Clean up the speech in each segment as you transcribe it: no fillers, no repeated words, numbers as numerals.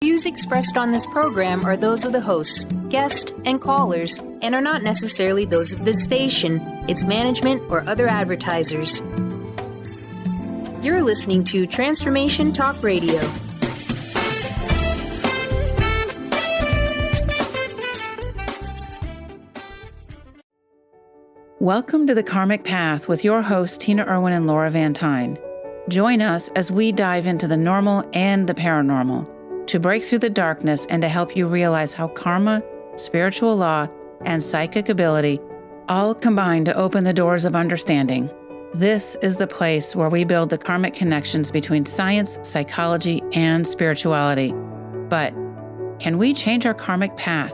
Views expressed on this program are those of the hosts, guests, and callers, and are not necessarily those of this station, its management, or other advertisers. You're listening to Transformation Talk Radio. Welcome to the Karmic Path with your hosts, Tina Irwin and Laura Van Tyne. Join us as we dive into the normal and the paranormal to break through the darkness and to help you realize how karma, spiritual law, and psychic ability all combine to open the doors of understanding. This is the place where we build the karmic connections between science, psychology, and spirituality. But can we change our karmic path?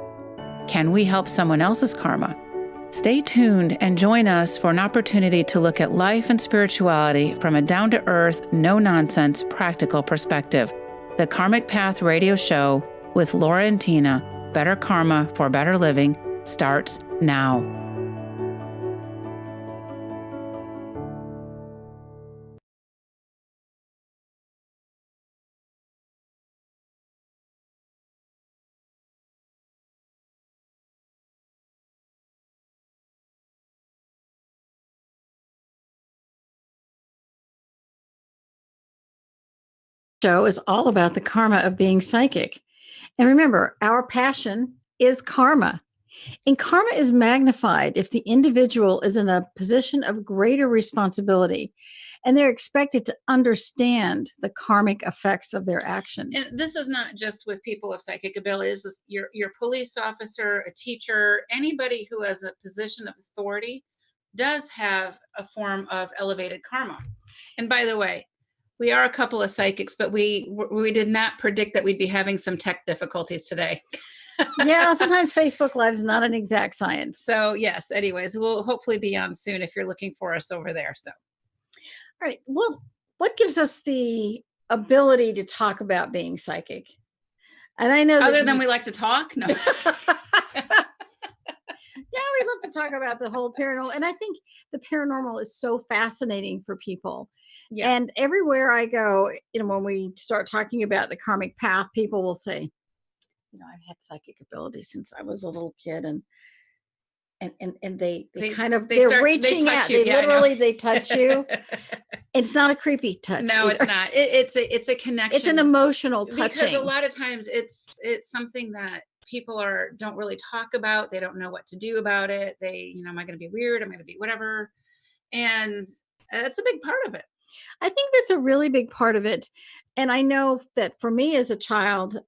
Can we help someone else's karma? Stay tuned and join us for an opportunity to look at life and spirituality from a down-to-earth, no-nonsense, practical perspective. The Karmic Path radio show with Laura and Tina, Better Karma for Better Living, starts now. Show is all about the karma of being psychic. And remember, our passion is karma. And karma is magnified if the individual is in a position of greater responsibility and they're expected to understand the karmic effects of their actions. And this is not just with people of psychic abilities. This is your police officer, a teacher, anybody who has a position of authority does have a form of elevated karma. And by the way, we are a couple of psychics, but we did not predict that we'd be having some tech difficulties today. Yeah, sometimes Facebook Live is not an exact science. So yes, anyways, we'll hopefully be on soon if you're looking for us over there. So, all right. Well, what gives us the ability to talk about being psychic? And I know other than we like to talk, no. Yeah, we love to talk about the whole paranormal. And I think the paranormal is so fascinating for people. Yeah. And everywhere I go, when we start talking about the karmic path, people will say, I've had psychic ability since I was a little kid. And they're reaching out. They touch you. It's not a creepy touch. No, it's not. It's a connection. It's an emotional touching. Because a lot of times it's something that people don't really talk about. They don't know what to do about it. They, am I going to be weird? Am I going to be whatever? And that's a big part of it. I think that's a really big part of it. And I know that for me as a child,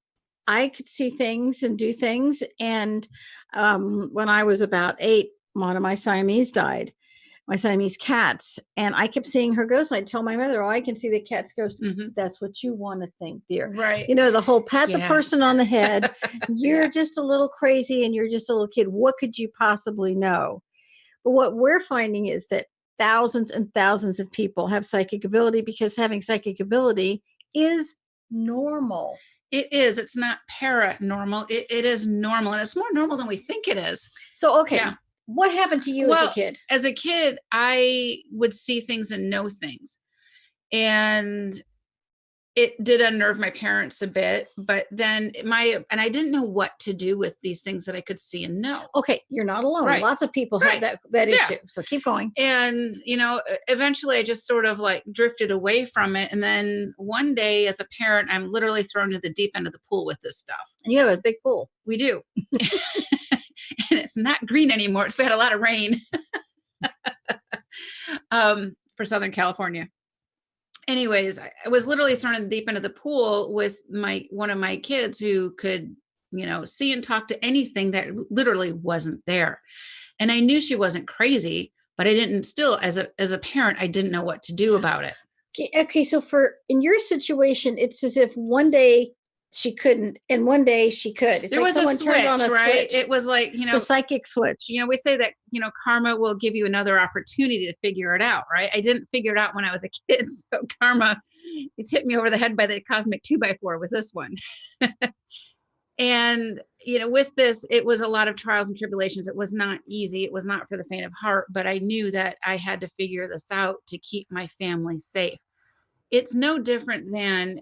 I could see things and do things. And when I was about 8, one of my Siamese died, my Siamese cats. And I kept seeing her ghost. I'd tell my mother, I can see the cat's ghost. Mm-hmm. That's what you want to think, dear. Right. The whole pat the person on the head. You're just a little crazy and you're just a little kid. What could you possibly know? But what we're finding is that thousands and thousands of people have psychic ability because having psychic ability is normal. It is. It's not paranormal. It is normal. And it's more normal than we think it is. So, okay. Yeah. What happened to you as a kid? As a kid, I would see things and know things. And it did unnerve my parents a bit, but then and I didn't know what to do with these things that I could see and know. Okay. You're not alone. Right. Lots of people have that issue. So keep going. And, eventually I just sort of drifted away from it. And then one day as a parent, I'm literally thrown into the deep end of the pool with this stuff. And you have a big pool. We do. And it's not green anymore. It's had a lot of rain for Southern California. Anyways, I was literally thrown in the deep end of the pool with one of my kids who could, see and talk to anything that literally wasn't there. And I knew she wasn't crazy, but I didn't still, as a parent, I didn't know what to do about it. Okay. So in your situation, it's as if one day she couldn't, and one day she could. It's there was a switch, right? It was like, the psychic switch. We say that, karma will give you another opportunity to figure it out, right? I didn't figure it out when I was a kid. So karma, it's hit me over the head by the cosmic 2x4 with this one. And, with this, it was a lot of trials and tribulations. It was not easy. It was not for the faint of heart, but I knew that I had to figure this out to keep my family safe. It's no different than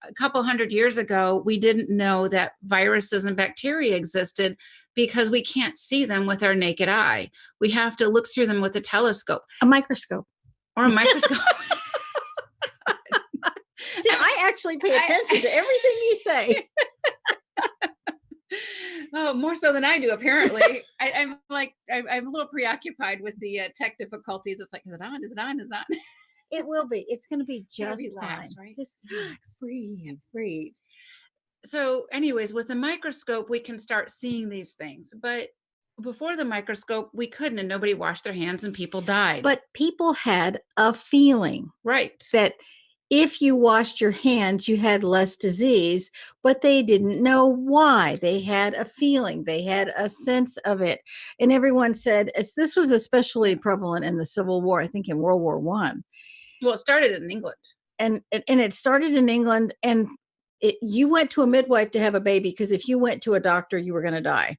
a couple hundred years ago, we didn't know that viruses and bacteria existed because we can't see them with our naked eye. We have to look through them with a telescope. A microscope. Or a microscope. See, I actually pay attention to everything you say. Oh, more so than I do, apparently. I'm a little preoccupied with the tech difficulties. It's like, is it on? Is it on? Is it on? It will be. It's going to be just relax, fine. right? Just relax. Breathe. So anyways, with the microscope, we can start seeing these things. But before the microscope, we couldn't, and nobody washed their hands and people died. But people had a feeling right. that if you washed your hands, you had less disease, but they didn't know why. They had a feeling, they had a sense of it. And everyone said, this was especially prevalent in the Civil War, I think in World War I. Well, it started in England. And it started in England, and you went to a midwife to have a baby, because if you went to a doctor, you were going to die.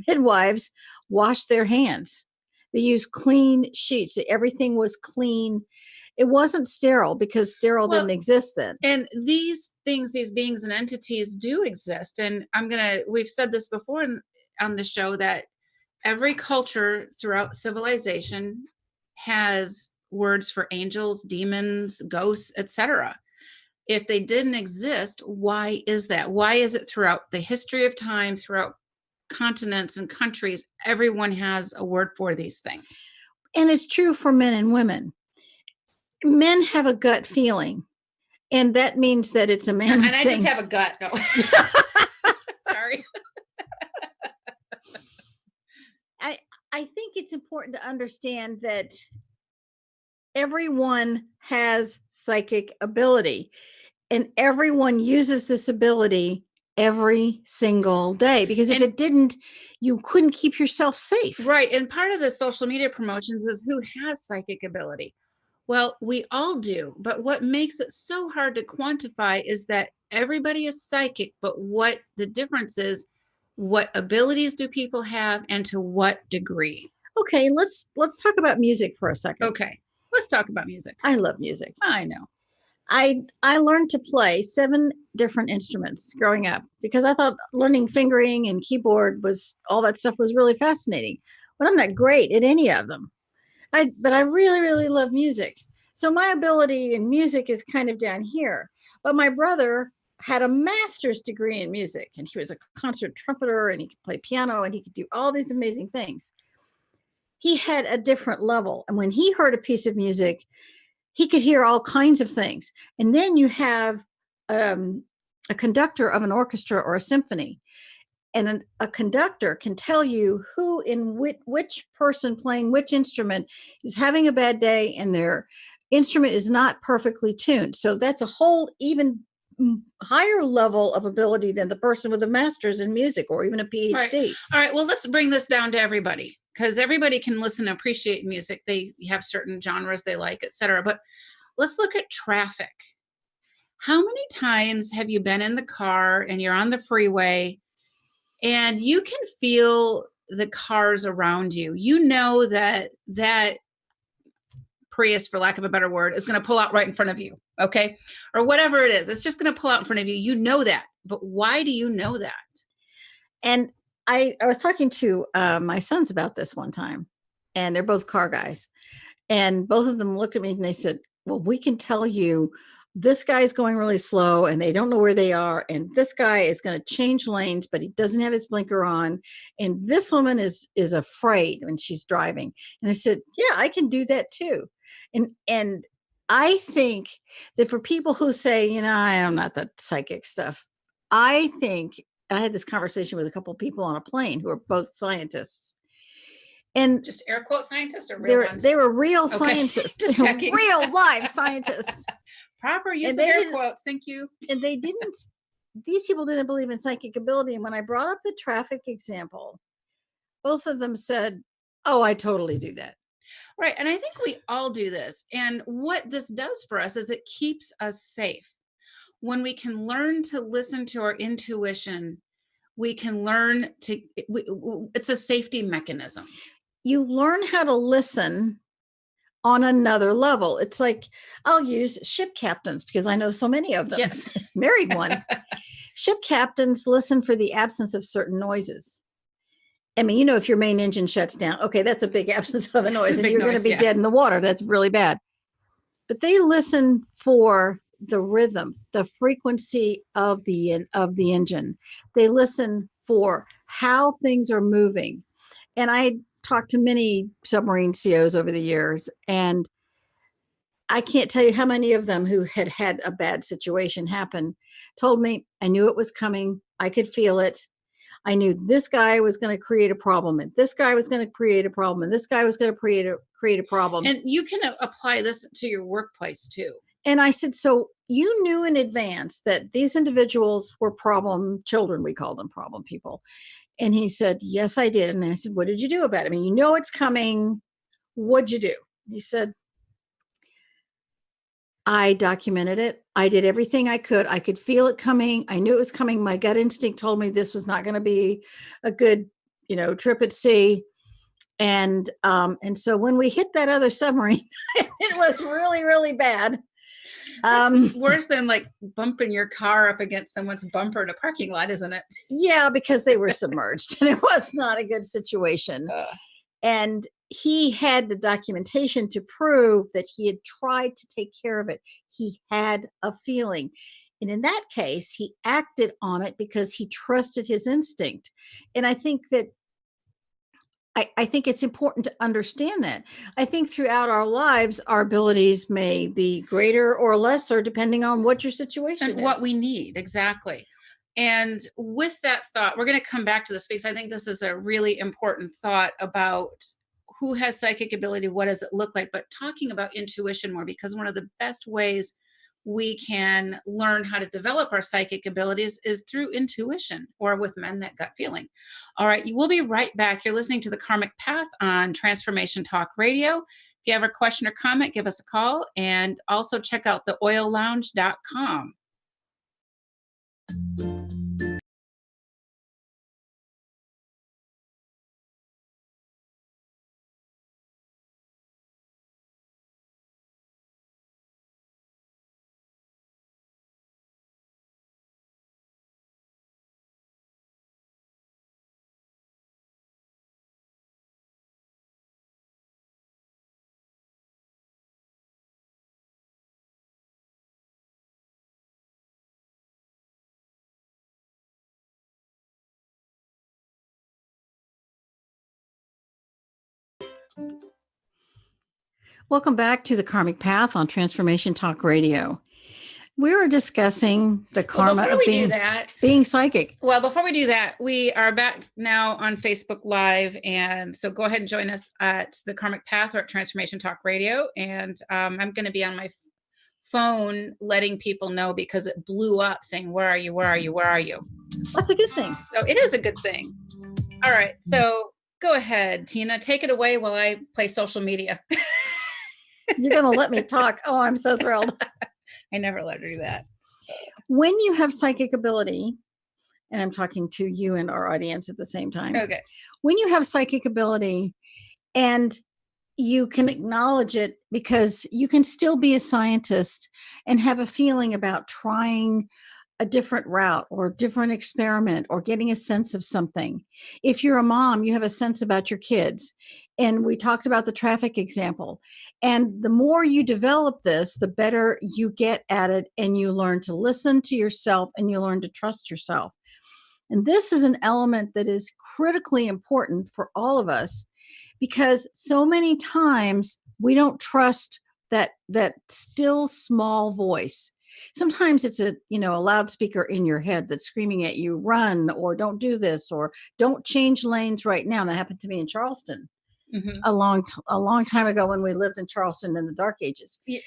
Midwives washed their hands. They used clean sheets. Everything was clean. It wasn't sterile, because sterile didn't exist then. And these things, these beings and entities do exist. And we've said this before on the show, that every culture throughout civilization has words for angels, demons, ghosts, etc. If they didn't exist, why is that? Why is it throughout the history of time, throughout continents and countries, everyone has a word for these things? And it's true for men and women. Men have a gut feeling, and that means that it's a man and thing. I just have a gut. No. Sorry. I think it's important to understand that everyone has psychic ability, and everyone uses this ability every single day, because if it didn't, you couldn't keep yourself safe. Right. And part of the social media promotions is who has psychic ability. Well, we all do, but what makes it so hard to quantify is that everybody is psychic, but what the difference is, what abilities do people have and to what degree? Okay, let's talk about music for a second. Okay, let's talk about music. I love music. I know. I learned to play 7 different instruments growing up, because I thought learning fingering and keyboard all that stuff was really fascinating. But I'm not great at any of them. But I really, really love music. So my ability in music is kind of down here. But my brother had a master's degree in music, and he was a concert trumpeter, and he could play piano, and he could do all these amazing things. He had a different level. And when he heard a piece of music, he could hear all kinds of things. And then you have a conductor of an orchestra or a symphony. And a conductor can tell you who in which person playing which instrument is having a bad day, and their instrument is not perfectly tuned. So that's a whole even higher level of ability than the person with a master's in music or even a PhD. All right. Well, let's bring this down to everybody, because everybody can listen and appreciate music. They have certain genres they like, etc. But let's look at traffic. How many times have you been in the car and you're on the freeway and you can feel the cars around you? You know that Prius, for lack of a better word, is going to pull out right in front of you, okay? Or whatever it is. It's just going to pull out in front of you. You know that. But why do you know that? And I was talking to my sons about this one time, and they're both car guys. And both of them looked at me and they said, well, we can tell you this guy's going really slow and they don't know where they are. And this guy is going to change lanes, but he doesn't have his blinker on. And this woman is afraid when she's driving. And I said, yeah, I can do that too. And I think that for people who say, I'm not that psychic stuff, I think, I had this conversation with a couple of people on a plane who are both scientists. And just air quote scientists or real ones? They were real scientists, just checking. Real live scientists. Proper use of air quotes. Thank you. And these people didn't believe in psychic ability. And when I brought up the traffic example, both of them said, oh, I totally do that. Right. And I think we all do this. And what this does for us is it keeps us safe. When we can learn to listen to our intuition, we can learn to, it's a safety mechanism. You learn how to listen on another level. It's like, I'll use ship captains because I know so many of them. Yes. Married one. Ship captains listen for the absence of certain noises. I mean, if your main engine shuts down, okay, that's a big absence of a noise, and you're going to be dead in the water. That's really bad. But they listen for the rhythm, the frequency of the engine. They listen for how things are moving. And I talked to many submarine COs over the years, and I can't tell you how many of them who had a bad situation happen told me, I knew it was coming. I could feel it. I knew this guy was going to create a problem, and this guy was going to create a problem, and this guy was going to create a problem. And you can apply this to your workplace too. And I said, so you knew in advance that these individuals were problem children, we call them problem people. And he said, yes, I did. And I said, what did you do about it? I mean, it's coming. What'd you do? He said, I documented it. I did everything I could. I could feel it coming. I knew it was coming. My gut instinct told me this was not going to be a good, trip at sea. And so when we hit that other submarine, it was really, really bad. It's worse than like bumping your car up against someone's bumper in a parking lot, isn't it? Yeah, because they were submerged, and it was not a good situation. And he had the documentation to prove that he had tried to take care of it. He had a feeling. And in that case, he acted on it because he trusted his instinct. And I think that I think it's important to understand that. I think throughout our lives, our abilities may be greater or lesser depending on what your situation and is. What we need, exactly. And with that thought, we're going to come back to this because I think this is a really important thought about who has psychic ability, what does it look like, but talking about intuition more, because one of the best ways we can learn how to develop our psychic abilities is through intuition, or with men, that gut feeling. All right, you will be right back. You're listening to the Karmic Path on Transformation Talk Radio. If you have a question or comment, give us a call, and also check out theoillounge.com. Welcome back to the Karmic Path on Transformation Talk Radio. We were discussing the karma of being psychic. Well, before we do that, we are back now on Facebook Live. And so go ahead and join us at the Karmic Path or at Transformation Talk Radio. And I'm going to be on my phone letting people know because it blew up saying, where are you? Where are you? Where are you? That's a good thing. So it is a good thing. All right. So go ahead, Tina, take it away while I play social media. You're going to let me talk. Oh, I'm so thrilled. I never let her do that. When you have psychic ability, and I'm talking to you and our audience at the same time. Okay. When you have psychic ability and you can acknowledge it, because you can still be a scientist and have a feeling about trying a different route or a different experiment or getting a sense of something. If you're a mom, you have a sense about your kids. And we talked about the traffic example. And the more you develop this, the better you get at it, and you learn to listen to yourself and you learn to trust yourself. And this is an element that is critically important for all of us, because so many times we don't trust that still small voice. Sometimes it's a loudspeaker in your head that's screaming at you, run, or don't do this, or don't change lanes right now. And that happened to me in Charleston. Mm-hmm. a long time ago when we lived in Charleston in the dark ages. Yeah.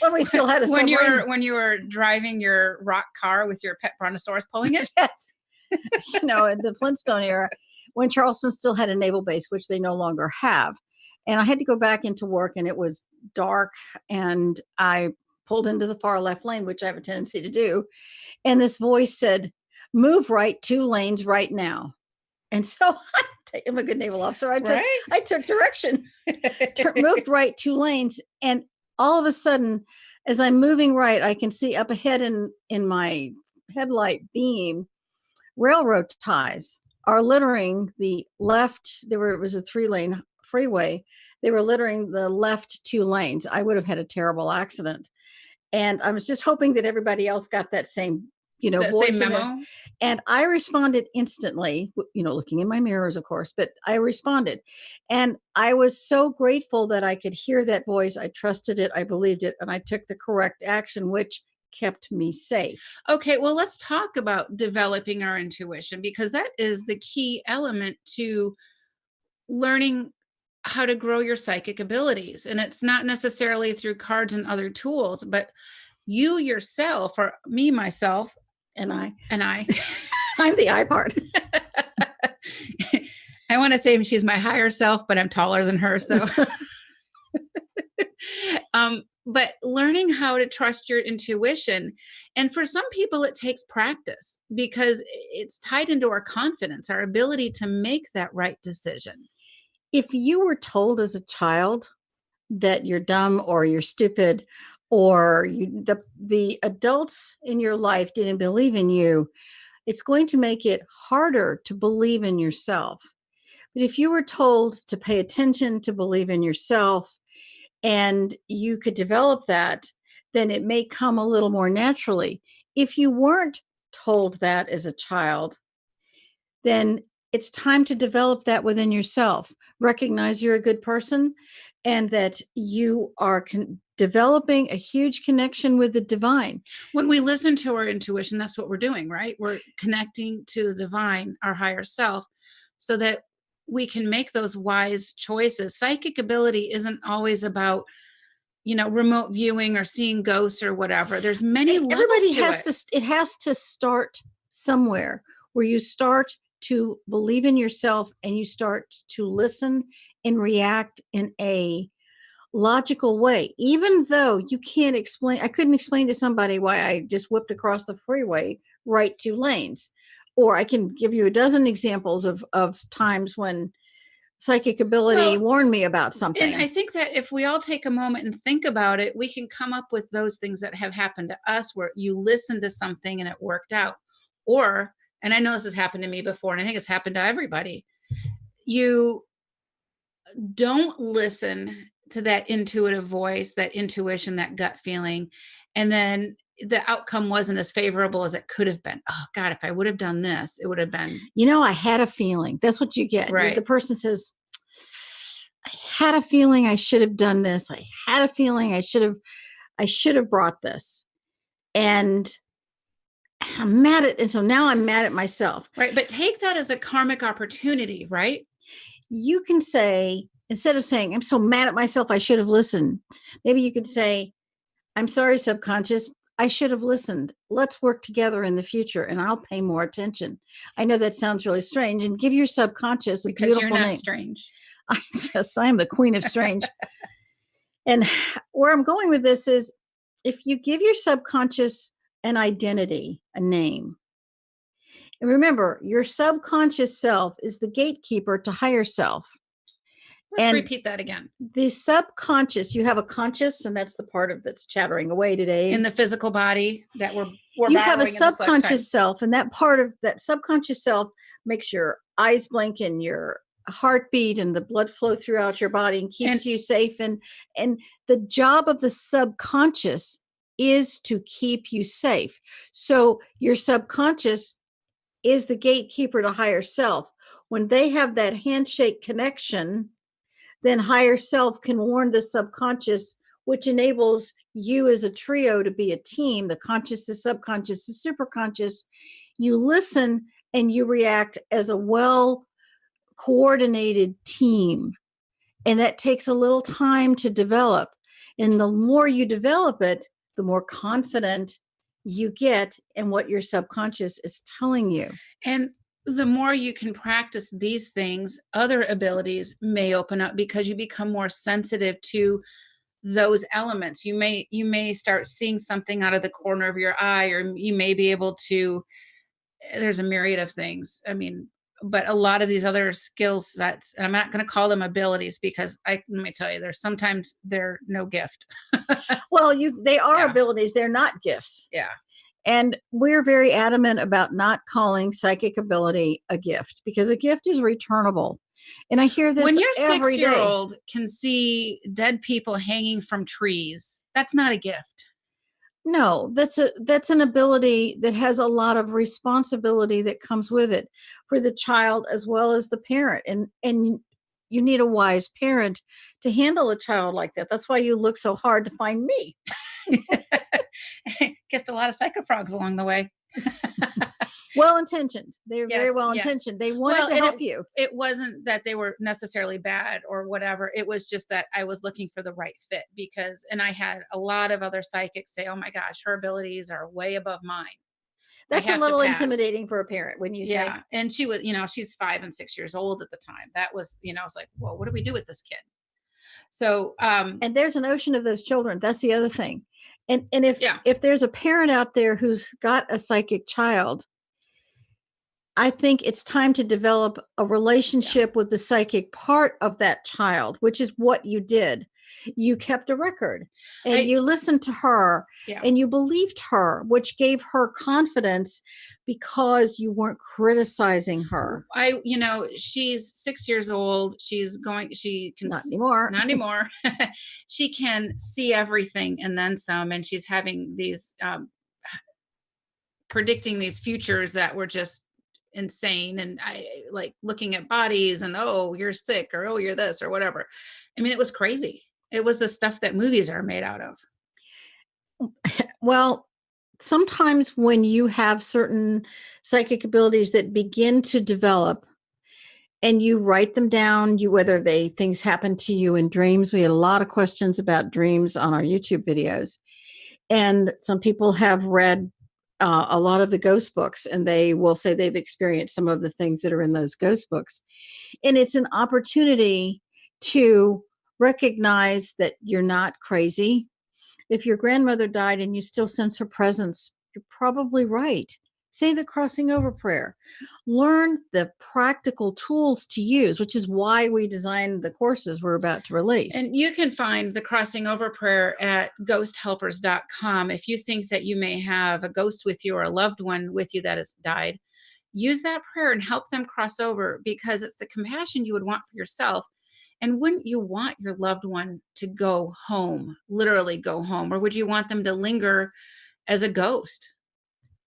when we still had a submarine. When you were driving your rock car with your pet brontosaurus pulling it. Yes. In the Flintstone era, when Charleston still had a naval base, which they no longer have. And I had to go back into work, and it was dark, and I pulled into the far left lane, which I have a tendency to do. And this voice said, move right 2 lanes right now. And so I I'm a good naval officer. Right? I took direction, moved right 2 lanes. And all of a sudden, as I'm moving right, I can see up ahead in my headlight beam, railroad ties are littering the left. It was a 3-lane freeway. They were littering the left 2 lanes. I would have had a terrible accident. And I was just hoping that everybody else got that same, That voice same in there. memo. And I responded instantly, looking in my mirrors, of course, but I responded. And I was so grateful that I could hear that voice. I trusted it. I believed it. And I took the correct action, which kept me safe. Okay, well, let's talk about developing our intuition, because that is the key element to learning how to grow your psychic abilities. And it's not necessarily through cards and other tools, but you yourself, or me, myself, And I, I'm the I part. I want to say she's my higher self, but I'm taller than her. So, but learning how to trust your intuition. And for some people, it takes practice because it's tied into our confidence, our ability to make that right decision. If you were told as a child that you're dumb or you're stupid, or the adults in your life didn't believe in you, it's going to make it harder to believe in yourself. But if you were told to pay attention, to believe in yourself, and you could develop that, then it may come a little more naturally. If you weren't told that as a child, then it's time to develop that within yourself. Recognize you're a good person and that you are developing a huge connection with the divine. When we listen to our intuition, that's what we're doing, right? We're connecting to the divine, our higher self, so that we can make those wise choices. Psychic ability isn't always about, remote viewing or seeing ghosts or whatever. There's many levels Everybody to has it has to start somewhere, where you start to believe in yourself and you start to listen and react in a logical way, even though you can't explain. I couldn't explain to somebody why I just whipped across the freeway right 2 lanes. Or I can give you a dozen examples of times when psychic ability warned me about something. And I think that if we all take a moment and think about it, we can come up with those things that have happened to us where you listened to something and it worked out. Or, and I know this has happened to me before, and I think it's happened to everybody, you don't listen to that intuitive voice, that intuition, that gut feeling, and then the outcome wasn't as favorable as it could have been. Oh God, if I would have done this, it would have been. I had a feeling. That's what you get. Right. The person says, I had a feeling I should have done this. I had a feeling I should have brought this. And I'm mad at, and so now I'm mad at myself. Right. But take that as a karmic opportunity, right? You can say, instead of saying, I'm so mad at myself, I should have listened. Maybe you could say, I'm sorry, subconscious, I should have listened. Let's work together in the future and I'll pay more attention. I know that sounds really strange, and give your subconscious a beautiful name. Because you're not strange. I am the queen of strange. And where I'm going with this is, if you give your subconscious an identity, a name, and remember, your subconscious self is the gatekeeper to higher self. Let's repeat that again. The subconscious, you have a conscious, and that's the part of that's chattering away today. In the physical body that we're you have a subconscious self, and that part of that subconscious self makes your eyes blink and your heartbeat and the blood flow throughout your body and keeps you safe. And the job of the subconscious is to keep you safe. So your subconscious is the gatekeeper to higher self. When they have that handshake connection, then higher self can warn the subconscious, which enables you as a trio to be a team, the conscious, the subconscious, the superconscious. You listen and you react as a well coordinated team. And that takes a little time to develop. And the more you develop it, the more confident you get in what your subconscious is telling you. And the more you can practice these things, other abilities may open up because you become more sensitive to those elements. You may start seeing something out of the corner of your eye, or you may be able to, there's a myriad of things. I mean, but a lot of these other skill sets, and I'm not going to call them abilities because let me tell you, there's sometimes they're no gift. Well, they are Yeah. abilities. They're not gifts. Yeah. And we're very adamant about not calling psychic ability a gift, because a gift is returnable. And I hear this When your every day. 6-year-old can see dead people hanging from trees, that's not a gift. No, that's an ability that has a lot of responsibility that comes with it for the child as well as the parent. And you need a wise parent to handle a child like that. That's why you look so hard to find me. Kissed a lot of psychofrogs along the way. Well-intentioned. They're very Yes, well-intentioned. They wanted to help you. It wasn't that they were necessarily bad or whatever. It was just that I was looking for the right fit and I had a lot of other psychics say, oh my gosh, her abilities are way above mine. That's a little intimidating for a parent when you say. Yeah. And she was, she's 5 and 6 years old at the time. That was, it's like, well, what do we do with this kid? So, and there's an ocean of those children. That's the other thing. And if there's a parent out there who's got a psychic child, I think it's time to develop a relationship with the psychic part of that child, which is what you did. You kept a record and you listened to her and you believed her, which gave her confidence because you weren't criticizing her. She's 6 years old. She can not anymore. She can see everything and then some, and she's having these, predicting these futures that were just insane. And I like looking at bodies and, oh, you're sick, or, oh, you're this or whatever. I mean, it was crazy. It was the stuff that movies are made out of. Well, sometimes when you have certain psychic abilities that begin to develop and you write them down, whether things happen to you in dreams. We had a lot of questions about dreams on our YouTube videos. And some people have read a lot of the ghost books, and they will say they've experienced some of the things that are in those ghost books. And it's an opportunity to recognize that you're not crazy. If your grandmother died and you still sense her presence, you're probably right. Say the crossing over prayer. Learn the practical tools to use, which is why we designed the courses we're about to release. And you can find the crossing over prayer at ghosthelpers.com. If you think that you may have a ghost with you or a loved one with you that has died, use that prayer and help them cross over, because it's the compassion you would want for yourself. And wouldn't you want your loved one to go home, literally go home? Or would you want them to linger as a ghost?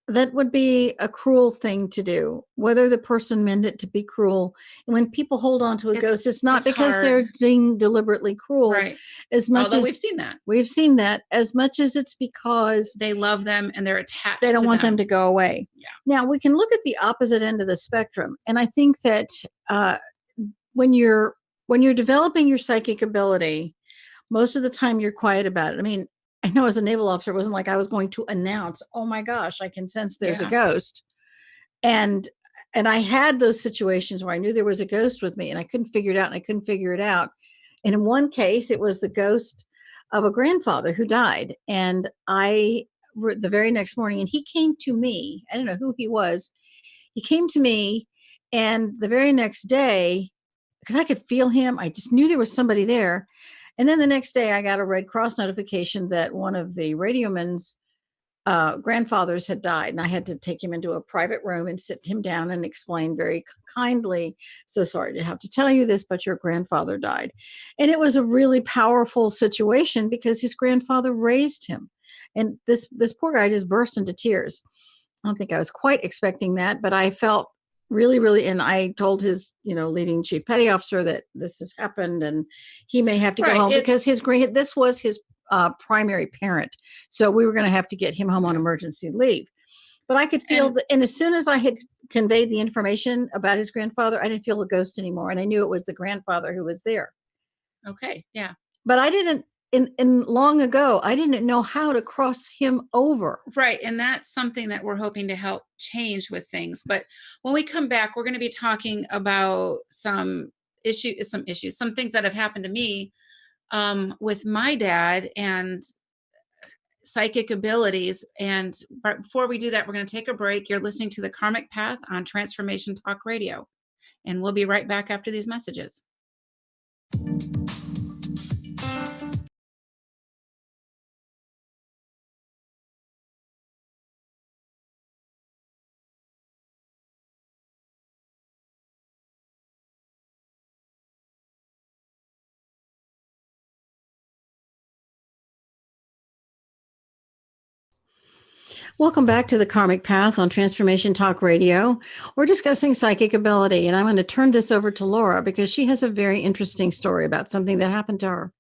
That would be a cruel thing to do, whether the person meant it to be cruel. And when people hold on to a ghost, it's not because they're being deliberately cruel. Right. As much Although as we've seen that. We've seen that, as much as it's because they love them and they're attached. They don't want them to go away. Yeah. Now, we can look at the opposite end of the spectrum. And I think that when you're developing your psychic ability, most of the time you're quiet about it. I mean, I know as a naval officer, it wasn't like I was going to announce, oh my gosh, I can sense there's a ghost. And I had those situations where I knew there was a ghost with me and I couldn't figure it out And in one case, it was the ghost of a grandfather who died. And the very next morning, and he came to me, I don't know who he was. He came to me, and the very next day, because I could feel him, I just knew there was somebody there. And then the next day I got a Red Cross notification that one of the radioman's grandfathers had died. And I had to take him into a private room and sit him down and explain very kindly, so sorry to have to tell you this, but your grandfather died. And it was a really powerful situation because his grandfather raised him. And this poor guy just burst into tears. I don't think I was quite expecting that, but I felt really, really, and I told his, leading chief petty officer that this has happened and he may have to go home because this was his primary parent. So we were going to have to get him home on emergency leave. But I could feel and as soon as I had conveyed the information about his grandfather, I didn't feel a ghost anymore. And I knew it was the grandfather who was there. Okay. Yeah. But I didn't, in long ago, I didn't know how to cross him over. Right. And that's something that we're hoping to help change with things. But when we come back, we're going to be talking about some things that have happened to me with my dad and psychic abilities. And before we do that, we're going to take a break. You're listening to the Karmic Path on Transformation Talk Radio. And we'll be right back after these messages. Welcome back to the Karmic Path on Transformation Talk Radio. We're discussing psychic ability, and I'm going to turn this over to Laura because she has a very interesting story about something that happened to her.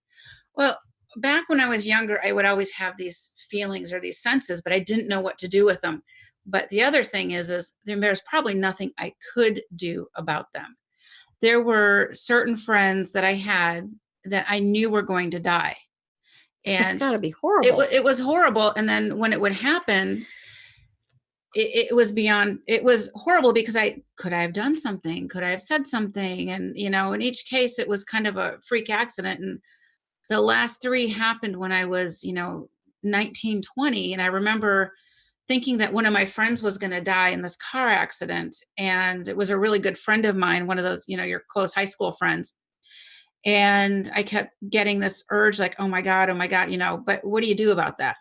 Well, back when I was younger, I would always have these feelings or these senses, but I didn't know what to do with them. But the other thing is there's probably nothing I could do about them. There were certain friends that I had that I knew were going to die. And it's got to be horrible. It was horrible. And then when it would happen, it was horrible because could I have done something? Could I have said something? And, in each case, it was kind of a freak accident. And the last 3 happened when I was, 19, 20. And I remember thinking that one of my friends was going to die in this car accident. And it was a really good friend of mine, one of those, your close high school friends. And I kept getting this urge like, oh my God, but what do you do about that?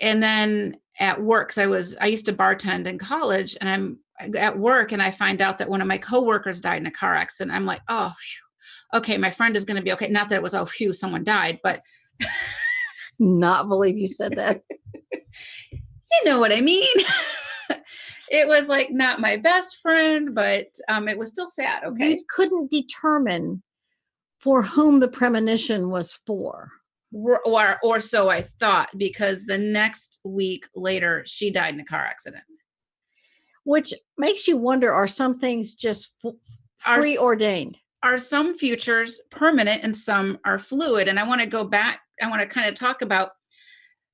And then at work, I used to bartend in college, and I'm at work and I find out that one of my coworkers died in a car accident. I'm like, oh, phew. Okay, my friend is going to be okay. Not that it was, oh, phew, someone died, but. Not believe you said that. You know what I mean? It was like not my best friend, but it was still sad. Okay. You couldn't determine for whom the premonition was for. Or so I thought, because the next week later, she died in a car accident. Which makes you wonder, are some things just preordained? Are some futures permanent and some are fluid? And I want to go back. I want to kind of talk about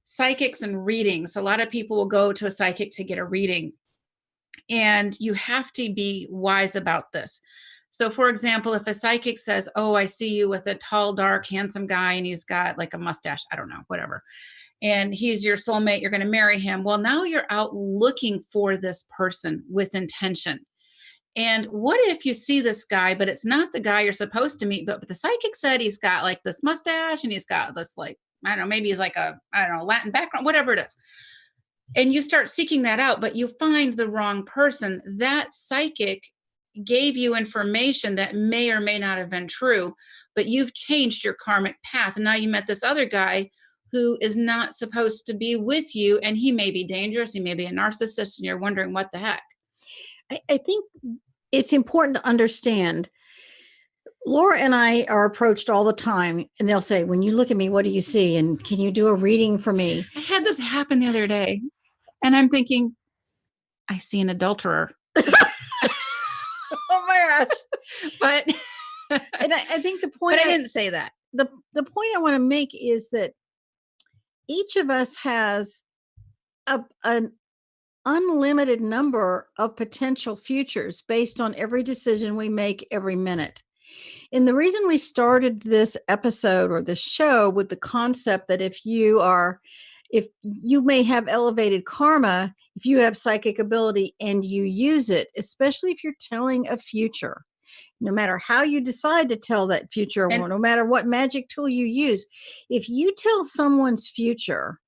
psychics and readings. A lot of people will go to a psychic to get a reading. And you have to be wise about this. So, for example, if a psychic says, oh, I see you with a tall, dark, handsome guy, and he's got like a mustache, I don't know, whatever, and he's your soulmate, you're going to marry him. Well, now you're out looking for this person with intention. And what if you see this guy, but it's not the guy you're supposed to meet, but the psychic said he's got like this mustache and he's got this, like, I don't know, maybe he's like Latin background, whatever it is. And you start seeking that out, but you find the wrong person. That psychic gave you information that may or may not have been true, but you've changed your karmic path. And now you met this other guy who is not supposed to be with you, and he may be dangerous. He may be a narcissist, and you're wondering what the heck. I think it's important to understand. Laura and I are approached all the time, and they'll say, when you look at me, what do you see? And can you do a reading for me? I had this happen the other day, and I'm thinking, I see an adulterer. Oh my gosh. But and I think the point, but I didn't say that. The point I want to make is that each of us has an unlimited number of potential futures based on every decision we make every minute. And the reason we started this episode or this show with the concept that if you may have elevated karma, if you have psychic ability and you use it, especially if you're telling a future, no matter how you decide to tell that future, or no matter what magic tool you use, if you tell someone's future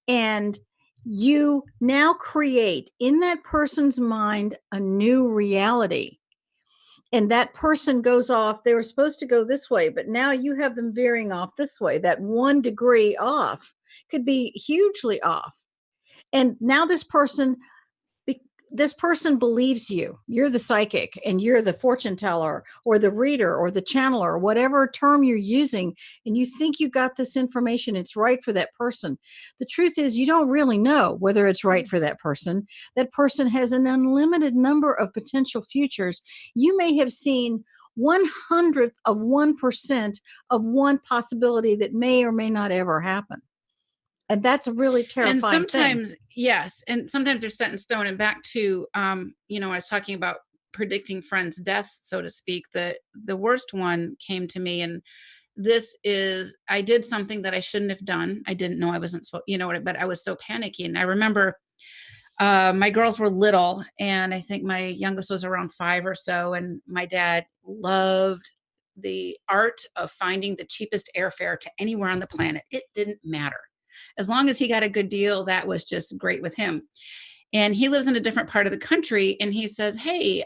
and you now create in that person's mind a new reality, and that person goes off, they were supposed to go this way, but now you have them veering off this way, that 1 degree off could be hugely off. And now this person believes you. You're the psychic and you're the fortune teller or the reader or the channeler, whatever term you're using. And you think you got this information, it's right for that person. The truth is you don't really know whether it's right for that person. That person has an unlimited number of potential futures. You may have seen 1/100th of 1% of one possibility that may or may not ever happen. And that's a really terrifying thing. And sometimes, yes. And sometimes they're set in stone. And back to, I was talking about predicting friends' deaths, so to speak. The worst one came to me. And I did something that I shouldn't have done. I didn't know I wasn't supposed, but I was so panicky. And I remember My girls were little, and I think my youngest was around 5 or so. And my dad loved the art of finding the cheapest airfare to anywhere on the planet. It didn't matter. As long as he got a good deal, that was just great with him. And he lives in a different part of the country. And he says, hey,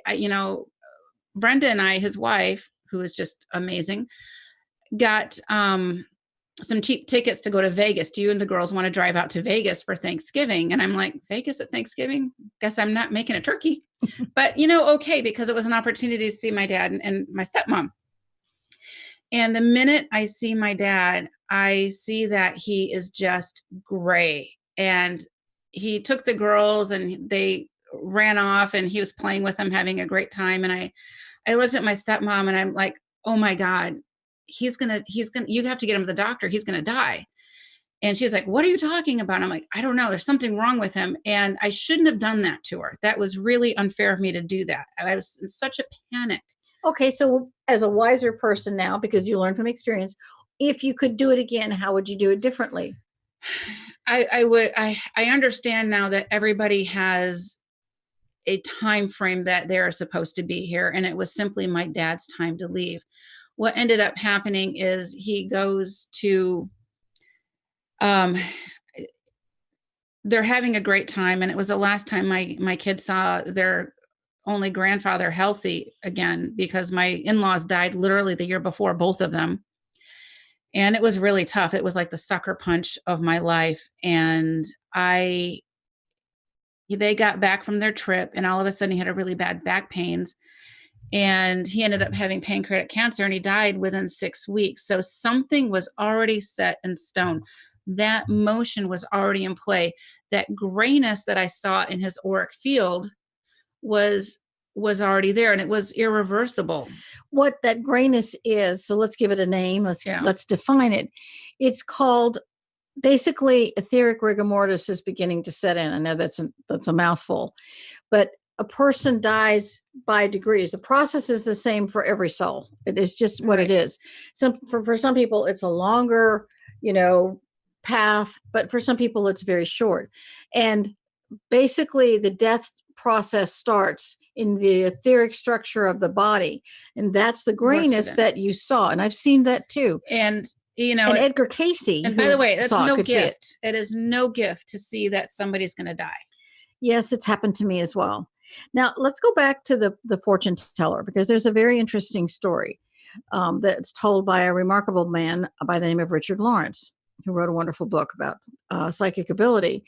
Brenda and I, his wife, who is just amazing, got some cheap tickets to go to Vegas. Do you and the girls want to drive out to Vegas for Thanksgiving? And I'm like, Vegas at Thanksgiving? Guess I'm not making a turkey. But, okay, because it was an opportunity to see my dad and my stepmom. And the minute I see my dad, I see that he is just gray. And he took the girls and they ran off, and he was playing with them, having a great time. And I looked at my stepmom and I'm like, oh my God, he's gonna, you have to get him to the doctor. He's going to die. And she's like, what are you talking about? And I'm like, I don't know. There's something wrong with him. And I shouldn't have done that to her. That was really unfair of me to do that. I was in such a panic. Okay. So as a wiser person now, because you learned from experience, if you could do it again, how would you do it differently? I understand now that everybody has a time frame that they're supposed to be here. And it was simply my dad's time to leave. What ended up happening is he goes to, they're having a great time. And it was the last time my kids saw their only grandfather healthy again, because my in-laws died literally the year before, both of them. And it was really tough. It was like the sucker punch of my life. And they got back from their trip, and all of a sudden he had a really bad back pains, and he ended up having pancreatic cancer, and he died within 6 weeks. So something was already set in stone. That motion was already in play. That grayness that I saw in his auric field was already there, and it was irreversible. What that grayness is, so let's give it a name. Let's define it. It's called, basically, etheric rigor mortis is beginning to set in. I know that's a mouthful, but a person dies by degrees. The process is the same for every soul. It is just what it is. For some people, it's a longer, path, but for some people, it's very short. And basically, the death process starts in the etheric structure of the body, and that's the grayness that you saw. And I've seen that too. And and Edgar Casey. And by the way, that's no gift. It is no gift to see that somebody's going to die. Yes, it's happened to me as well. Now, let's go back to the fortune teller, because there's a very interesting story that's told by a remarkable man by the name of Richard Lawrence, who wrote a wonderful book about psychic ability.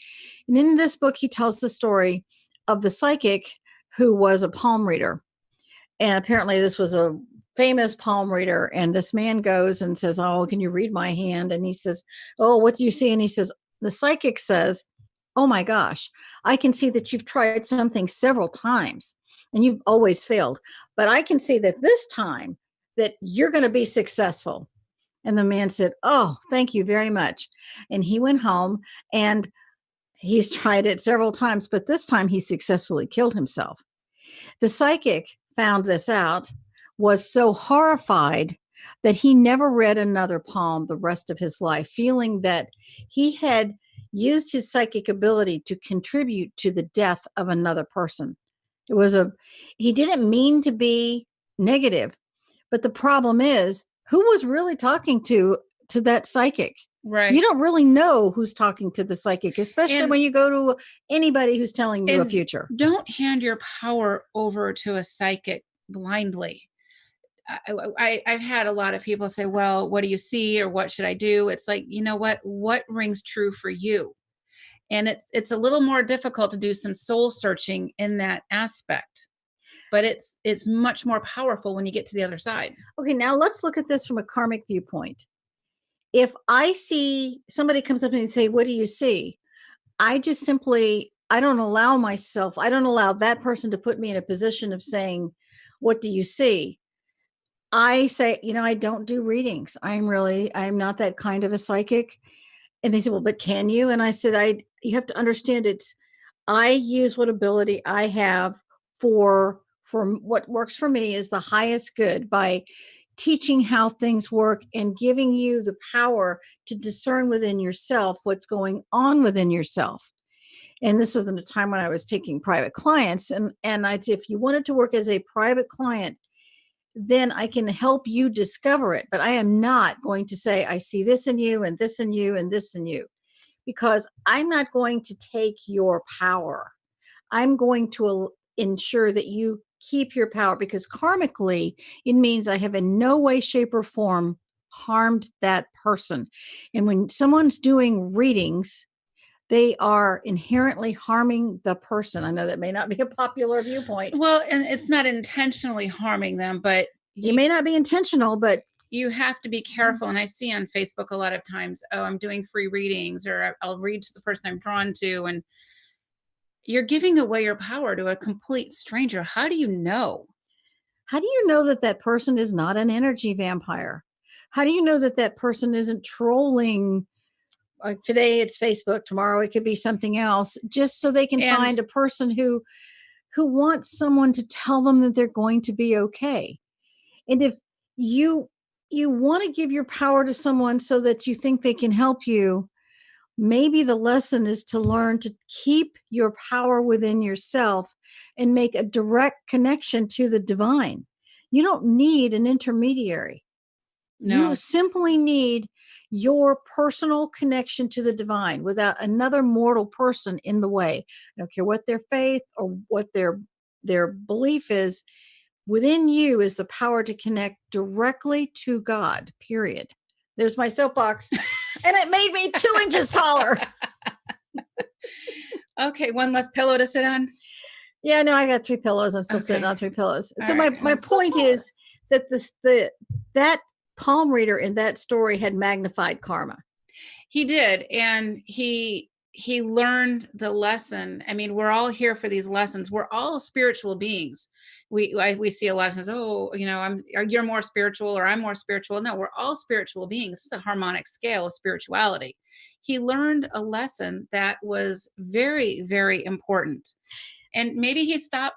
And in this book, he tells the story of the psychic who was a palm reader. And apparently this was a famous palm reader. And this man goes and says, oh, can you read my hand? And he says, oh, what do you see? And he says, the psychic says, oh my gosh, I can see that you've tried something several times and you've always failed. But I can see that this time that you're going to be successful. And the man said, oh, thank you very much. And he went home, and he's tried it several times, but this time he successfully killed himself. The psychic found this out, was so horrified that he never read another palm the rest of his life, feeling that he had used his psychic ability to contribute to the death of another person. He didn't mean to be negative, but the problem is, who was really talking to that psychic? Right. You don't really know who's talking to the psychic, especially when you go to anybody who's telling you a future. Don't hand your power over to a psychic blindly. I've had a lot of people say, well, what do you see, or what should I do? It's like, you know what rings true for you? And it's a little more difficult to do some soul searching in that aspect, but it's much more powerful when you get to the other side. Okay, now let's look at this from a karmic viewpoint. If I see somebody comes up to me and say, what do you see? I don't allow that person to put me in a position of saying, what do you see? I say, I don't do readings. I'm not that kind of a psychic. And they said, well, but can you? And I said, you have to understand I use what ability I have for what works for me is the highest good, by teaching how things work and giving you the power to discern within yourself what's going on within yourself. And this was in a time when I was taking private clients. And I'd say, if you wanted to work as a private client, then I can help you discover it. But I am not going to say, I see this in you and this in you and this in you, because I'm not going to take your power. I'm going to ensure that you keep your power, because karmically, it means I have in no way, shape, or form harmed that person. And when someone's doing readings, they are inherently harming the person. I know that may not be a popular viewpoint. Well, and it's not intentionally harming them, but It may not be intentional, but you have to be careful. And I see on Facebook a lot of times, oh, I'm doing free readings, or I'll read to the person I'm drawn to. And you're giving away your power to a complete stranger. How do you know? how do you know that that person is not an energy vampire? How do you know that that person isn't trolling? Today it's Facebook, tomorrow it could be something else, just so they can find a person who wants someone to tell them that they're going to be okay. And if you want to give your power to someone so that you think they can help you, maybe the lesson is to learn to keep your power within yourself and make a direct connection to the divine. You don't need an intermediary. No. You simply need your personal connection to the divine without another mortal person in the way. I don't care what their faith or what their belief is. Within you is the power to connect directly to God, period. There's my soapbox. And it made me 2 inches taller. Okay, one less pillow to sit on. Yeah, no, I got 3 pillows. I'm still sitting on 3 pillows. So my point is that that palm reader in that story had magnified karma. He did, and he learned the lesson. I mean, we're all here for these lessons. We're all spiritual beings. We see a lot of times, oh, you're more spiritual, or I'm more spiritual. No, we're all spiritual beings. This is a harmonic scale of spirituality. He learned a lesson that was very, very important. And maybe he stopped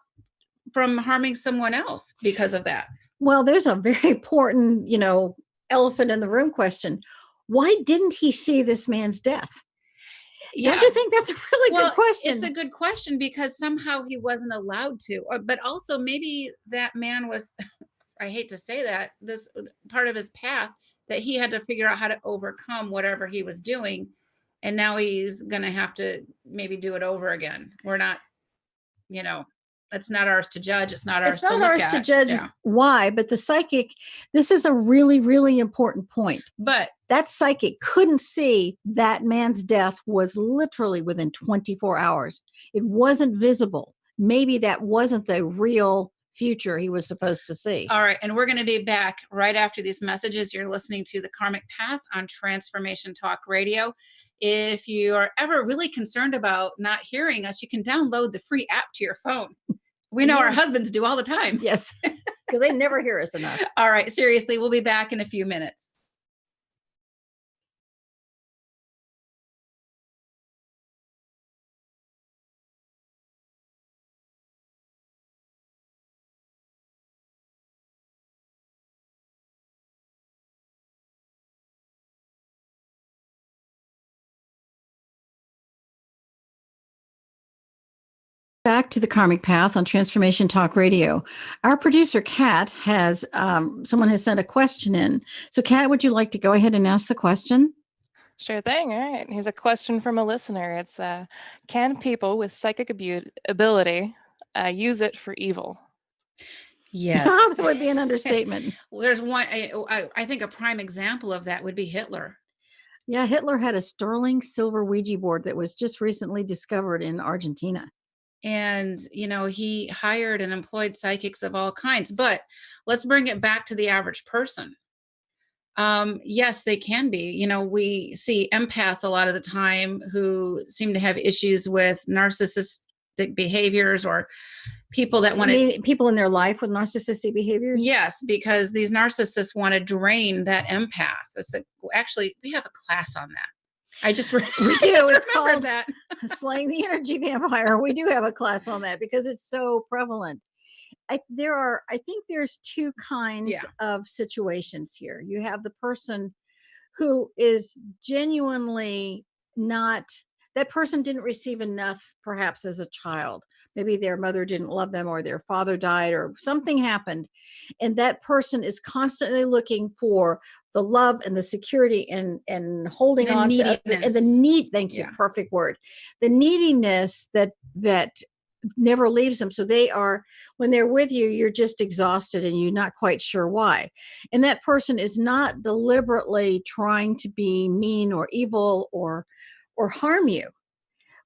from harming someone else because of that. Well, there's a very important, elephant in the room question. Why didn't he see this man's death? Yeah. Don't you think that's a really good question? It's a good question, because somehow he wasn't allowed to. But also maybe that man was, I hate to say that, this part of his path that he had to figure out how to overcome whatever he was doing. And now he's going to have to maybe do it over again. We're not, it's not ours to judge. It's not ours to look at. It's not ours to judge why, but the psychic, this is a really, really important point. But that psychic couldn't see that man's death was literally within 24 hours. It wasn't visible. Maybe that wasn't the real future he was supposed to see. All right. And we're going to be back right after these messages. You're listening to The Karmic Path on Transformation Talk Radio. If you are ever really concerned about not hearing us, you can download the free app to your phone. We know our husbands do all the time. Yes, because they never hear us enough. All right. Seriously, we'll be back in a few minutes. Back to the Karmic Path on Transformation Talk Radio. Our producer, Kat, has someone has sent a question in. So, Kat, would you like to go ahead and ask the question? Sure thing. All right. Here's a question from a listener. It's, can people with psychic ability use it for evil? Yes. That would be an understatement. Well, there's one, I think a prime example of that would be Hitler. Yeah, Hitler had a sterling silver Ouija board that was just recently discovered in Argentina. And, he hired and employed psychics of all kinds. But let's bring it back to the average person. Yes, they can be. We see empaths a lot of the time who seem to have issues with narcissistic behaviors, or people that want to... people in their life with narcissistic behaviors? Yes, because these narcissists want to drain that empath. Actually, we have a class on that. We do. It's called that. Slaying the Energy Vampire. We do have a class on that because it's so prevalent. I think there's 2 kinds of situations here. You have the person who is genuinely not, that person didn't receive enough, perhaps as a child. Maybe their mother didn't love them, or their father died, or something happened. And that person is constantly looking for the love and the security and holding The on to other, and the neediness. need. Thank you. Yeah. Perfect word. The neediness that never leaves them. So they are, when they're with you, you're just exhausted and you're not quite sure why. And that person is not deliberately trying to be mean or evil or harm you.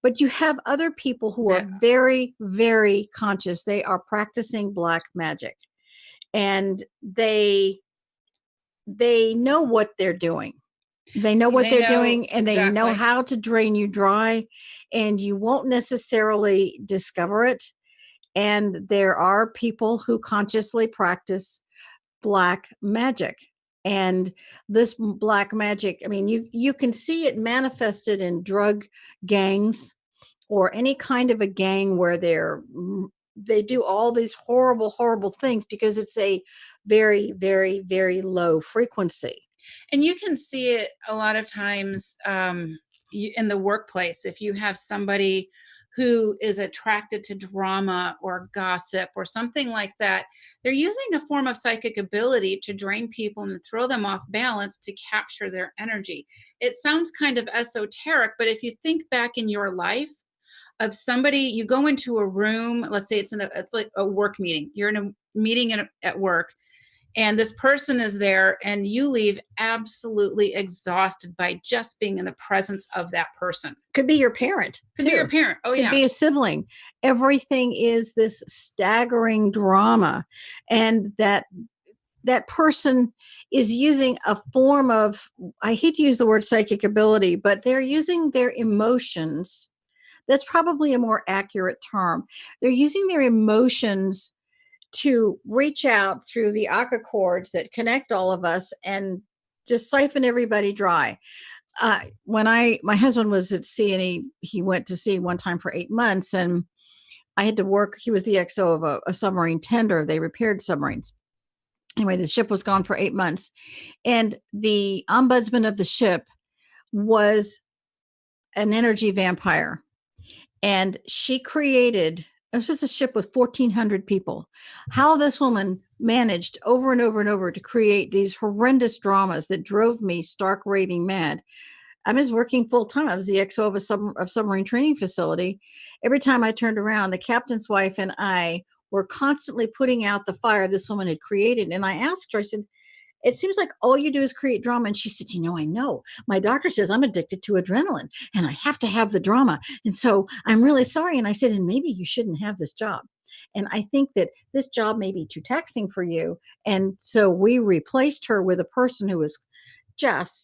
But you have other people who are very, very conscious. They are practicing black magic, and they know what they're doing. They know what they're doing, and they know how to drain you dry, and you won't necessarily discover it. And there are people who consciously practice black magic. And this black magic, I mean, you can see it manifested in drug gangs, or any kind of a gang where they do all these horrible things, because it's a very, very, very low frequency. And you can see it a lot of times in the workplace. If you have somebody who is attracted to drama or gossip or something like that, they're using a form of psychic ability to drain people and throw them off balance to capture their energy. It sounds kind of esoteric, but if you think back in your life of somebody, you go into a room, let's say it's like a work meeting. You're in a meeting at work, and this person is there, and you leave absolutely exhausted by just being in the presence of that person. Could be your parent. Could be your parent. Oh, yeah. Could be a sibling. Everything is this staggering drama. And that person is using a form of, I hate to use the word psychic ability, but they're using their emotions. That's probably a more accurate term. They're using their emotions to reach out through the Akka cords that connect all of us and just siphon everybody dry. When my husband was at sea, and he went to sea one time for 8 months, and I had to work. He was the XO of a submarine tender. They repaired submarines. Anyway, the ship was gone for 8 months, and the ombudsman of the ship was an energy vampire, and she created, it was just a ship with 1,400 people. How this woman managed over and over and over to create these horrendous dramas that drove me stark raving mad. I was working full time. I was the XO of a submarine training facility. Every time I turned around, the captain's wife and I were constantly putting out the fire this woman had created. And I asked her, I said, it seems like all you do is create drama. And she said, I know. My doctor says I'm addicted to adrenaline and I have to have the drama. And so I'm really sorry. And I said, and maybe you shouldn't have this job. And I think that this job may be too taxing for you. And so we replaced her with a person who was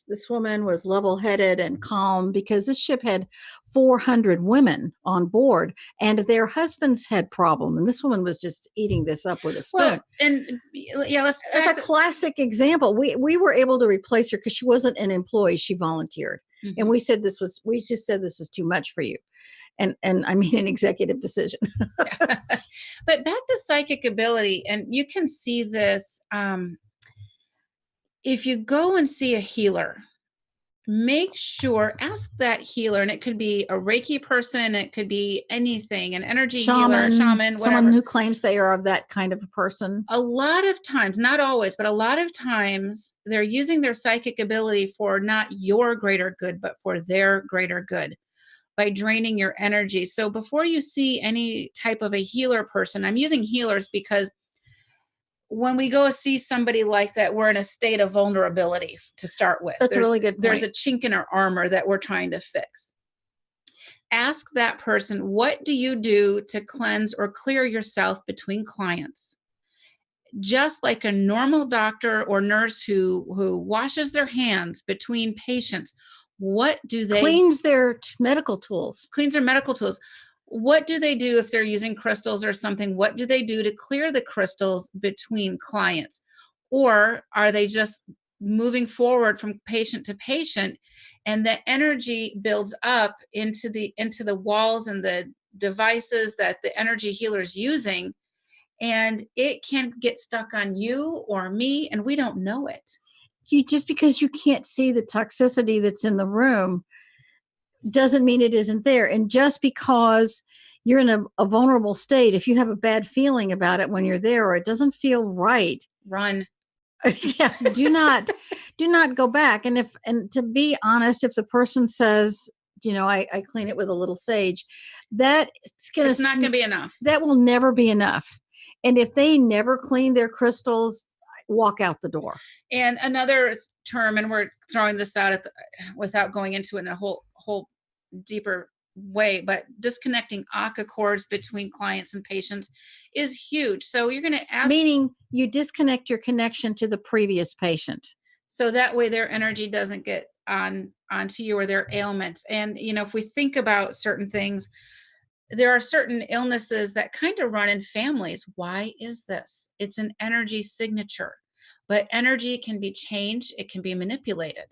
this woman was level-headed and calm, because this ship had 400 women on board and their husbands had problem. And this woman was just eating this up with a spoon. Well, and yeah, it's a classic example. We were able to replace her because she wasn't an employee. She volunteered. Mm-hmm. And we just said, this is too much for you. And I made an executive decision. But back to psychic ability, and you can see this, if you go and see a healer, make sure, ask that healer, and it could be a Reiki person, it could be anything, an energy healer, shaman, whatever. Someone who claims they are of that kind of a person. A lot of times, not always, but a lot of times, they're using their psychic ability for not your greater good, but for their greater good, by draining your energy. So before you see any type of a healer person, I'm using healers because when we go see somebody like that, we're in a state of vulnerability to start with. That's a really good point. There's a chink in our armor that we're trying to fix. Ask that person, what do you do to cleanse or clear yourself between clients? Just like a normal doctor or nurse who washes their hands between patients, what do they... Cleans their medical tools. Cleans their medical tools. What do they do if they're using crystals or something? What do they do to clear the crystals between clients? Or are they just moving forward from patient to patient, and the energy builds up into the walls and the devices that the energy healer is using, and it can get stuck on you or me, and we don't know it. Just because you can't see the toxicity that's in the room, doesn't mean it isn't there. And just because you're in a vulnerable state, if you have a bad feeling about it when you're there, or it doesn't feel right, Run. yeah, do not go back. And to be honest, if the person says, I clean it with a little sage, It's not going to be enough. That will never be enough. And if they never clean their crystals, walk out the door. And another term, and we're throwing this out without going into it in a whole deeper way, but disconnecting ACA cords between clients and patients is huge. So you're going to ask, meaning you disconnect your connection to the previous patient, so that way their energy doesn't get onto you or their ailments. And if we think about certain things, there are certain illnesses that kind of run in families. Why is this? It's an energy signature, but energy can be changed. It can be manipulated.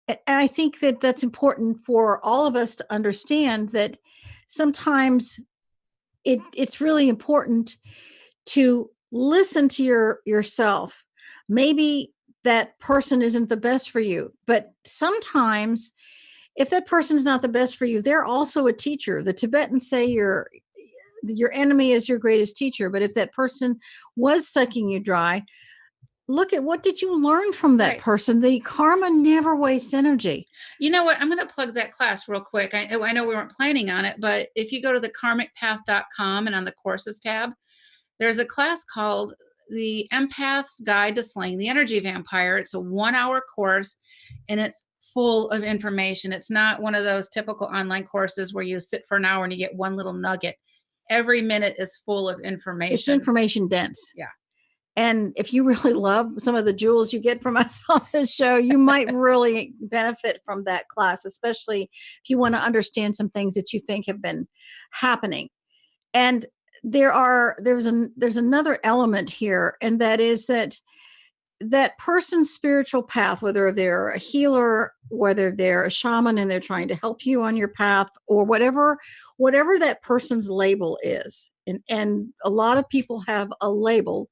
And I think that that's important for all of us to understand, that sometimes it's really important to listen to yourself. Maybe that person isn't the best for you, but sometimes if that person's not the best for you, they're also a teacher. The Tibetans say your enemy is your greatest teacher. But if that person was sucking you dry, look at what did you learn from that person. The karma never wastes energy. You know what? I'm going to plug that class real quick. I know we weren't planning on it, but if you go to the karmicpath.com and on the courses tab, there's a class called The Empath's Guide to Slaying the Energy Vampire. It's a 1-hour course, and it's full of information. It's not one of those typical online courses where you sit for an hour and you get one little nugget. Every minute is full of information. It's information dense. Yeah. And if you really love some of the jewels you get from us on this show, you might really benefit from that class, especially if you want to understand some things that you think have been happening. And there's another element here, and that is that person's spiritual path, whether they're a healer, whether they're a shaman and they're trying to help you on your path, or whatever that person's label is. And a lot of people have a label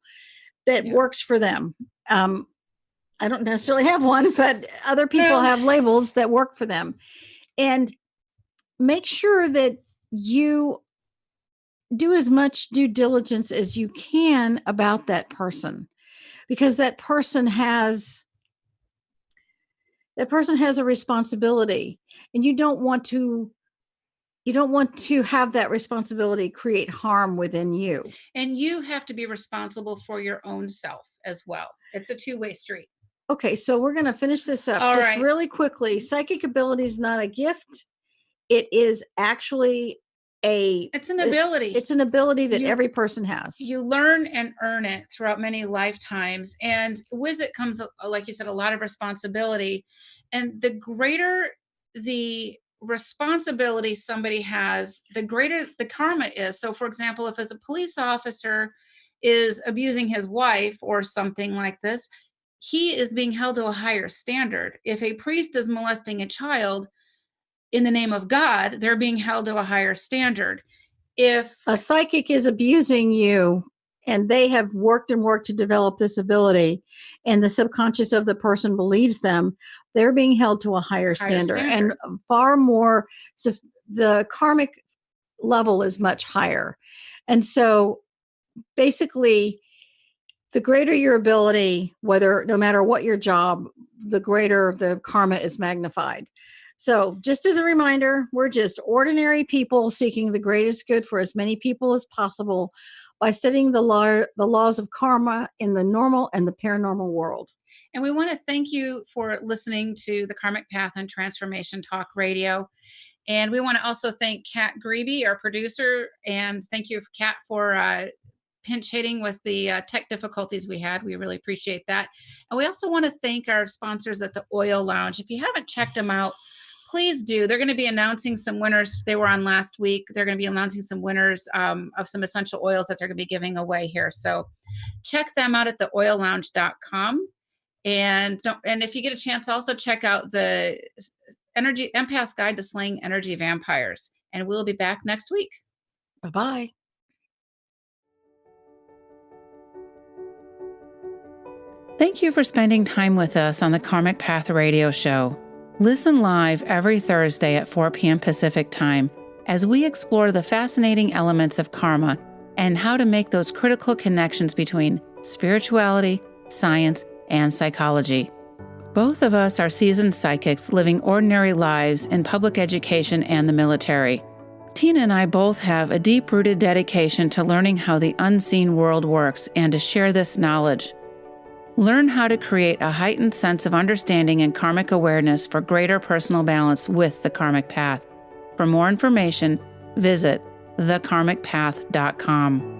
that works for them. I don't necessarily have one, but other people have labels that work for them. And make sure that you do as much due diligence as you can about that person, because that person has a responsibility, and you don't want to have that responsibility create harm within you. And you have to be responsible for your own self as well. It's a two-way street. Okay, so we're going to finish this up just really quickly. Psychic ability is not a gift. It is actually it's an ability. It's an ability that every person has. You learn and earn it throughout many lifetimes. And with it comes, like you said, a lot of responsibility. And the greater the responsibility somebody has, the greater the karma is. So, for example, if as a police officer is abusing his wife or something like this, he is being held to a higher standard. If a priest is molesting a child, in the name of God, they're being held to a higher standard. If a psychic is abusing you, and they have worked to develop this ability, and the subconscious of the person believes them, they're being held to a higher standard. And far more. So the karmic level is much higher. And so basically, the greater your ability, no matter what your job, the greater the karma is magnified. So just as a reminder, we're just ordinary people seeking the greatest good for as many people as possible by studying the laws of karma in the normal and the paranormal world. And we want to thank you for listening to the Karmic Path on Transformation Talk Radio. And we want to also thank Kat Grebe, our producer, and thank you, Kat, for pinch hitting with the tech difficulties we had. We really appreciate that. And we also want to thank our sponsors at the Oil Lounge. If you haven't checked them out, please do. They're going to be announcing some winners. They were on last week. They're going to be announcing some winners of some essential oils that they're going to be giving away here. So check them out at theoillounge.com. And if you get a chance, also check out the Empath's Guide to Slaying Energy Vampires. And we'll be back next week. Bye-bye. Thank you for spending time with us on the Karmic Path Radio Show. Listen live every Thursday at 4 p.m. Pacific Time as we explore the fascinating elements of karma and how to make those critical connections between spirituality, science, and psychology. Both of us are seasoned psychics living ordinary lives in public education and the military. Tina and I both have a deep-rooted dedication to learning how the unseen world works and to share this knowledge. Learn how to create a heightened sense of understanding and karmic awareness for greater personal balance with the Karmic Path. For more information, visit thekarmicpath.com.